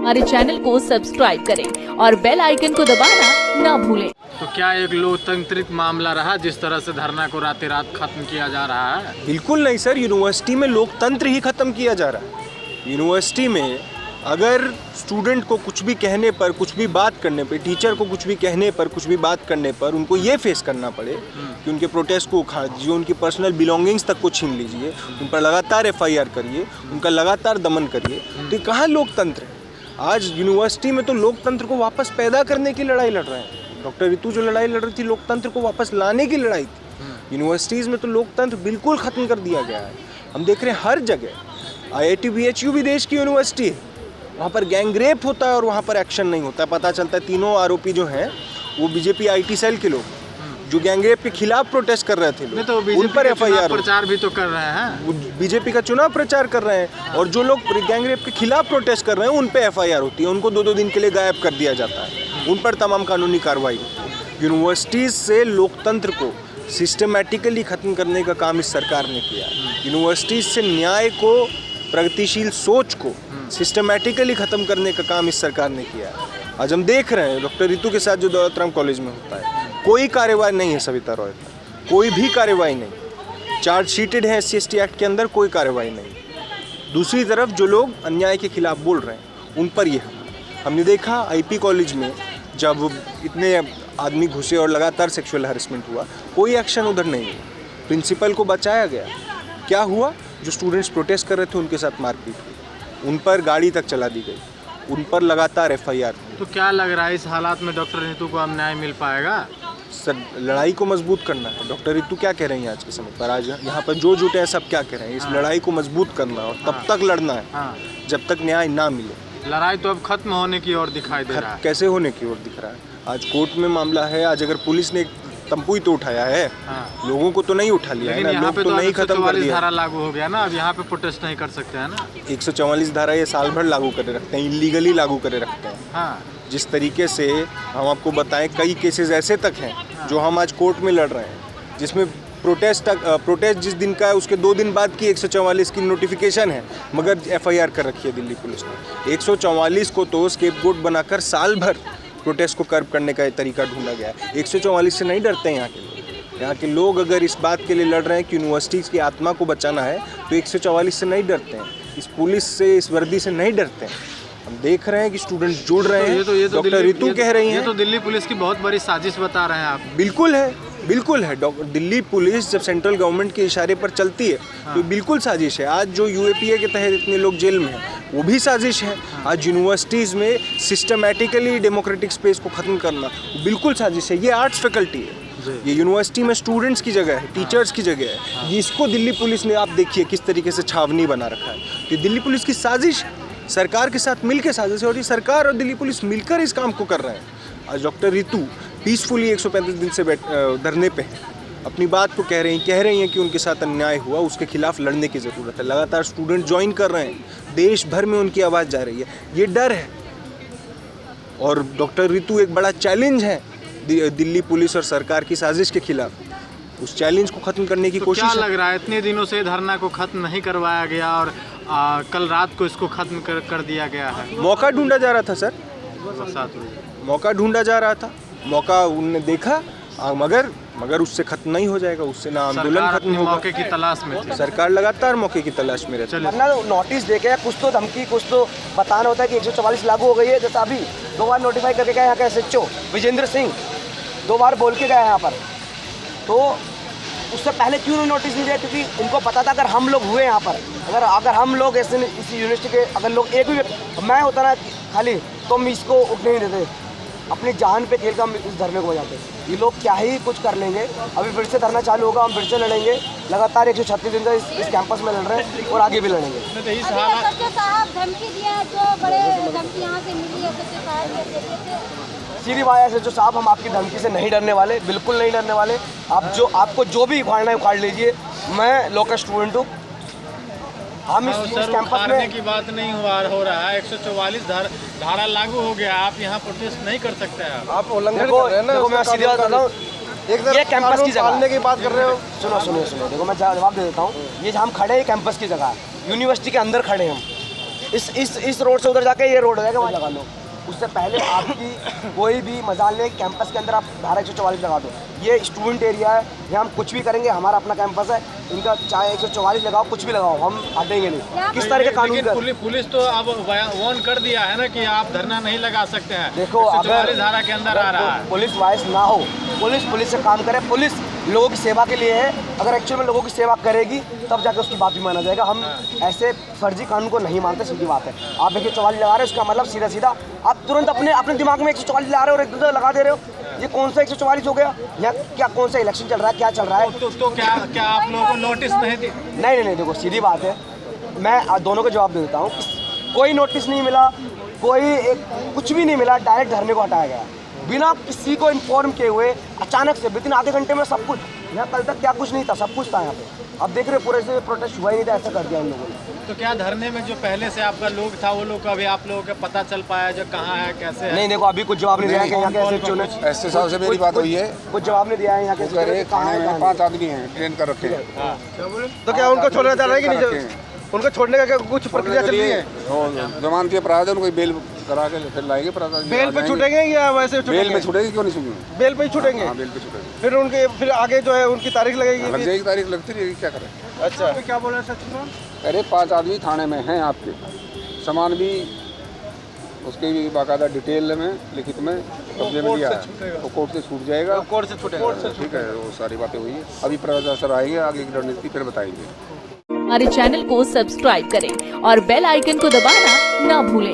हमारे चैनल को सब्सक्राइब करें और बेल आइकन को दबाना ना भूलें। तो क्या एक लोकतांत्रिक मामला रहा जिस तरह से धरना को रात रात खत्म किया जा रहा है? बिल्कुल नहीं सर, यूनिवर्सिटी में लोकतंत्र ही खत्म किया जा रहा है। यूनिवर्सिटी में अगर स्टूडेंट को कुछ भी कहने पर, कुछ भी बात करने पर, टीचर को कुछ भी कहने पर, कुछ भी बात करने पर उनको ये फेस करना पड़े कि उनके प्रोटेस्ट को उखाड़ दीजिए, उनकी पर्सनल बिलोंगिंग्स तक को छीन लीजिए, उन पर लगातार FIR करिए, उनका लगातार दमन करिए, तो कहाँ लोकतंत्र है? आज यूनिवर्सिटी में तो लोकतंत्र को वापस पैदा करने की लड़ाई लड़ रहे हैं। डॉक्टर रितु जो लड़ाई लड़ रही थी, लोकतंत्र को वापस लाने की लड़ाई थी। यूनिवर्सिटीज़ में तो लोकतंत्र बिल्कुल ख़त्म कर दिया गया है। हम देख रहे हैं हर जगह। IIT BHU भी देश की यूनिवर्सिटी है, वहाँ पर गैंग रेप होता है और वहाँ पर एक्शन नहीं होता है। पता चलता है तीनों आरोपी जो हैं वो BJP IT सेल के लोग, जो गैंग रेप के खिलाफ प्रोटेस्ट कर रहे थे लोग, तो उन पर FIR प्रचार भी तो कर रहे हैं। BJP का चुनाव प्रचार कर रहे हैं और जो लोग गैंग रेप के खिलाफ प्रोटेस्ट कर रहे हैं उन पे FIR होती है, उनको 2-2 दिन के लिए गायब कर दिया जाता है, उन पर तमाम कानूनी कार्रवाई। यूनिवर्सिटीज़ से लोकतंत्र को सिस्टमेटिकली ख़त्म करने का काम इस सरकार ने किया। यूनिवर्सिटीज़ से न्याय को, प्रगतिशील सोच को सिस्टमेटिकली ख़त्म करने का काम इस सरकार ने किया है। आज हम देख रहे हैं डॉक्टर रितु के साथ जो दौलतराम कॉलेज में होता है, कोई कार्रवाई नहीं है सविता रॉय पर, कोई भी कार्रवाई नहीं। चार्जशीटेड है SC ST एक्ट के अंदर, कोई कार्रवाई नहीं। दूसरी तरफ जो लोग अन्याय के खिलाफ बोल रहे हैं उन पर ये हमने देखा IP कॉलेज में जब इतने आदमी घुसे और लगातार सेक्सुअल हैरेसमेंट हुआ, कोई एक्शन उधर नहीं हुआ, प्रिंसिपल को बचाया गया। क्या हुआ? जो स्टूडेंट्स प्रोटेस्ट कर रहे थे उनके साथ मारपीट हुई, उन पर गाड़ी तक चला दी गई, उन पर लगातार FIR। तो क्या लग रहा है इस हालात में डॉक्टर रितु को अब न्याय मिल पाएगा? सर, लड़ाई को मजबूत करना है। डॉक्टर रितु क्या कह रही हैं आज के समय पर? आज यहाँ पर जो जुटे हैं सब क्या कह रहे हैं? इस लड़ाई को मजबूत करना और तब तक लड़ना है जब तक न्याय ना मिले। लड़ाई तो अब खत्म होने की ओर दिखाई दे रहा है। कैसे होने की ओर दिख रहा है? आज कोर्ट में मामला है। आज अगर पुलिस ने तंबू ही तो उठाया है, लोगों को तो नहीं उठा लिया है ना, लोग तो नहीं खत्म कर दिया। धारा लागू हो गया ना, अब यहाँ पे प्रोटेस्ट नहीं कर सकते हैं ना। 144 धारा ये साल भर लागू करे रखते हैं, इलीगली लागू करे रखते हैं। जिस तरीके से हम आपको बताएं, कई केसेस ऐसे तक हैं जो हम आज कोर्ट में लड़ रहे हैं, जिसमें प्रोटेस्ट जिस दिन का है उसके 2 दिन बाद की 144 की नोटिफिकेशन है, मगर FIR कर रखी है दिल्ली पुलिस ने। 144 को तो स्केपगोट बनाकर साल भर प्रोटेस्ट को कर्ब करने का तरीका ढूंढा गया है। 144 से नहीं डरते हैं यहाँ के लोग। यहाँ के लोग अगर इस बात के लिए लड़ रहे हैं कि यूनिवर्सिटीज़ की आत्मा को बचाना है, तो 144 से नहीं डरते हैं, इस पुलिस से, इस वर्दी से नहीं डरते हैं। हम देख रहे हैं कि स्टूडेंट जुड़ रहे हैं। डॉक्टर रितु कह रही हैं, ये तो दिल्ली पुलिस की बहुत बड़ी साजिश बता रहे हैं आप। बिल्कुल है, बिल्कुल है। दिल्ली पुलिस जब सेंट्रल गवर्नमेंट के इशारे पर चलती है तो बिल्कुल साजिश है। आज जो UAPA के तहत इतने लोग जेल में हैं वो भी साजिश है। आज यूनिवर्सिटीज़ में सिस्टमेटिकली डेमोक्रेटिक स्पेस को ख़त्म करना बिल्कुल साजिश है। ये आर्ट्स फैकल्टी है, ये यूनिवर्सिटी में स्टूडेंट्स की जगह है, टीचर्स की जगह है। इसको दिल्ली पुलिस ने, आप देखिए किस तरीके से छावनी बना रखा है। ये दिल्ली पुलिस की साजिश है, सरकार के साथ मिलकर साजिश है, और ये सरकार और दिल्ली पुलिस मिलकर इस काम को कर रहे हैं। आज डॉक्टर रितु पीसफुली 135 दिन से धरने पे हैं, अपनी बात को कह रही हैं कि उनके साथ अन्याय हुआ, उसके खिलाफ लड़ने की ज़रूरत है। लगातार स्टूडेंट ज्वाइन कर रहे हैं, देश भर में उनकी आवाज़ जा रही है। ये डर है, और डॉक्टर रितु एक बड़ा चैलेंज है दिल्ली पुलिस और सरकार की साजिश के खिलाफ। उस चैलेंज को ख़त्म करने की कोशिश। क्या लग रहा है इतने दिनों से धरना को ख़त्म नहीं करवाया गया और कल रात को इसको ख़त्म कर दिया गया है? मौका ढूंढा जा रहा था सर, मौका ढूंढा जा रहा था, मौका उनने देखा, मगर उससे खत्म नहीं हो जाएगा, उससे ना आंदोलन खत्म होगा। मौके की तलाश में थी सरकार, लगातार मौके की तलाश में रहती है। वरना नोटिस देके कुछ तो धमकी, कुछ तो बताना होता है कि 144 लागू हो गई है। जैसे अभी 2 बार नोटिफाई करके गए यहाँ का SHO विजेंद्र सिंह, 2 बार बोल के गए यहाँ पर, तो उससे पहले क्यों नोटिस नहीं दिया? क्योंकि उनको पता था अगर हम लोग हुए यहाँ पर, अगर हम लोग ऐसे इस यूनिवर्सिटी के अगर लोग एक भी मैं होता ना खाली, तो हम इसको उठने नहीं देते, अपनी जान पे खेल कर हम इस धरने को बजाते। ये लोग क्या ही कुछ कर लेंगे। अभी फिर से धरना चालू होगा, हम फिर से लड़ेंगे। लगातार 136 दिन से इस कैंपस में लड़ रहे हैं और आगे भी लड़ेंगे। धमकी दिया, जो बड़े धमकी यहाँ से मिली है, सीधी बात है SHO साहब, हम आपकी धमकी से नहीं डरने वाले, बिल्कुल नहीं डरने वाले। आपको जो भी उखाड़ना है उखाड़ लीजिए, मैं लॉ का स्टूडेंट हूँ। हम इस कैंपस में की बात नहीं हो रहा है। 144 धारा लागू हो गया, आप यहाँ प्रोटेस्ट नहीं कर सकते हैं। आप उल्लंघन कर रहे हैं ना। देखो मैं सीधी बात बताता हूँ, ये कैंपस की जगह की बात कर रहे हो। सुनो, देखो मैं जवाब दे देता हूँ। ये हम खड़े हैं कैंपस की जगह, यूनिवर्सिटी के अंदर खड़े हम, इस रोड से उधर जाके ये रोड हो जाएगा, वहाँ लगा लो। उससे पहले आपकी कोई भी मजाल नहीं, कैंपस के अंदर आप धारा 144 लगा दो। ये स्टूडेंट एरिया है, यहाँ हम कुछ भी करेंगे, हमारा अपना कैंपस है। इनका चाहे 144 लगाओ, कुछ भी लगाओ, हम हटेंगे नहीं। किस तरह के कानून लेकिन पुलिस तो अब वार्न कर दिया है ना कि आप धरना नहीं लगा सकते हैं। देखो, अगर धारा के अंदर आ रहा है, पुलिस वाइस ना हो, पुलिस से काम करे। पुलिस लोगों की सेवा के लिए है, अगर एक्चुअल में लोगों की सेवा करेगी तब जाके उसकी बात भी माना जाएगा। हम ऐसे फर्जी कानून को नहीं मानते, सीधी बात है। आप 144 लगा रहे हो, उसका मतलब सीधा आप तुरंत अपने दिमाग में 144 ला रहे हो और एकदम लगा दे रहे हो। ये कौन सा 144 हो गया? यहाँ क्या कौन सा इलेक्शन चल रहा है, क्या चल रहा है? तो क्या आप लोगों को नोटिस नहीं दी? नहीं, देखो सीधी बात है, मैं दोनों को जवाब दे देता हूँ। कोई नोटिस नहीं मिला, कुछ भी नहीं मिला, डायरेक्ट धरने को हटाया गया बिना किसी को इन्फॉर्म किए हुए, अचानक से विदिन आधे घंटे में सब कुछ। यहाँ कल तक क्या कुछ नहीं था, सब कुछ था यहाँ पे। अब देख रहे हो पूरे से प्रोटेस्ट हुआ ही नहीं था, ऐसा कर दिया इन लोगों ने। तो क्या धरने में जो पहले से आपका लोग था, वो लोग अभी आप लोगों को पता चल पाया जो कहाँ है, कैसे है? नहीं, देखो अभी कुछ जवाब नहीं दिया है कि यहाँ के एसएचओ ने। एसएचओ साहब से मेरी बात हुई है, कुछ जवाब नहीं दिया है यहाँ के कह रहे थाने में 5 आदमी हैं ट्रेन कर रखे हैं। तो क्या उनको छोड़ना चाह रहा है कि नहीं? उनको छोड़ने का कुछ प्रक्रिया चल रही है? जमानती अपराध है, उनको बेल करा के फिर लाएंगे। बेल पे छूटेंगे या वैसे बेल पे छूटेगी, क्यों नहीं छूटेंगे? बेल पे ही छूटेंगे? हाँ, बेल पे छूटेंगे। फिर आगे जो है उनकी तारीख लगेगी? लग जाएगी तारीख, लगती रहेगी, क्या करें। अच्छा, क्या बोल रहे हैं सचिन? अरे 5 आदमी थाने में हैं आपके, सामान भी उसके भी बाकायदा डिटेल में लिखित में कब्जे में दिया है, तो कोर्ट से छूट जाएगा। कोर्ट से छूटेगा? ठीक है, वो सारी बातें हुई है। अभी प्रवक्ता सर आएंगे, आगे की रणनीति फिर बताएंगे। हमारे चैनल को सब्सक्राइब करें और बेल आइकन को दबाना ना भूलें।